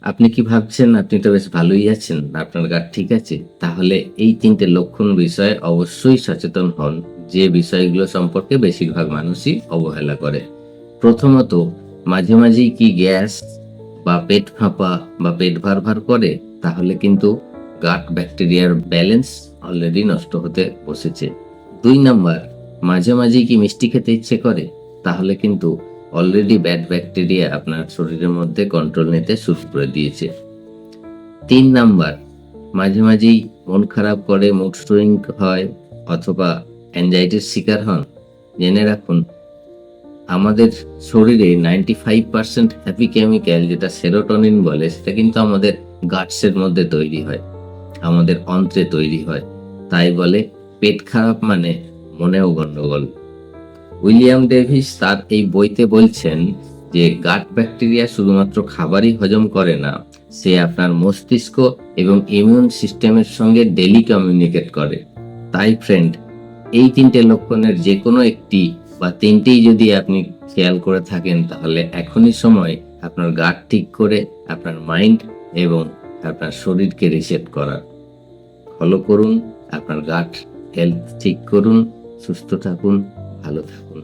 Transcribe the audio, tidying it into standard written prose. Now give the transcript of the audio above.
আপনি কি ভাবছেন আপনি তো বেশ ভালোই আছেন, আপনার গাট ঠিক আছে? তাহলে এই ৩ টে লক্ষণ বিষয়ে অবশ্যই সচেতন হন, যে বিষয়গুলো সম্পর্কে বেশিরভাগ মানুষই অবহেলা করে। প্রথমত, মাঝে মাঝেই কি গ্যাস বা পেট ফাঁপা বা পেট ভার ভার করে? তাহলে কিন্তু গাট ব্যাকটেরিয়ার ব্যালেন্স অলরেডি নষ্ট হতে বসেছে। ২ নাম্বার, মাঝে মাঝেই কি মিষ্টি খেতে ইচ্ছে করে? তাহলে কিন্তু অলরেডি ব্যাড ব্যাকটেরিয়া আপনার শরীরের মধ্যে কন্ট্রোল নিতে শুরু করে দিয়েছে। ৩ নাম্বার, মাঝে মাঝেই মন খারাপ করে, মুড সুইং হয় অথবা অ্যাংজাইটির শিকার হন। জেনে রাখুন, আমাদের শরীরে 95% হ্যাপি কেমিক্যাল যেটা সেরোটোনিন বলে, সেটা কিন্তু আমাদের গাটসের মধ্যে তৈরি হয়, আমাদের অন্ত্রে তৈরি হয়। তাই বলে পেট খারাপ মানে মনেও গন্ডগোল। উইলিয়াম ডেভিস তার এই বইতে বলছেন যে গাট ব্যাকটেরিয়া শুধুমাত্র খাবারই হজম করে না, সে আপনার মস্তিষ্ক এবং ইমিউন সিস্টেমের সঙ্গে ডেলি কমিউনিকেট করে। তাই ফ্রেন্ড, এই ৩ টে লক্ষণের যে কোনো একটি বা ৩ টেই যদি আপনি খেয়াল করে থাকেন, তাহলে এখনই সময় আপনার গাট ঠিক করে আপনার মাইন্ড এবং আপনার শরীরকে রিসেট করার। ফলো করুন, আপনার গাট হেলথ ঠিক করুন, সুস্থ থাকুন, ভালো থাকুন।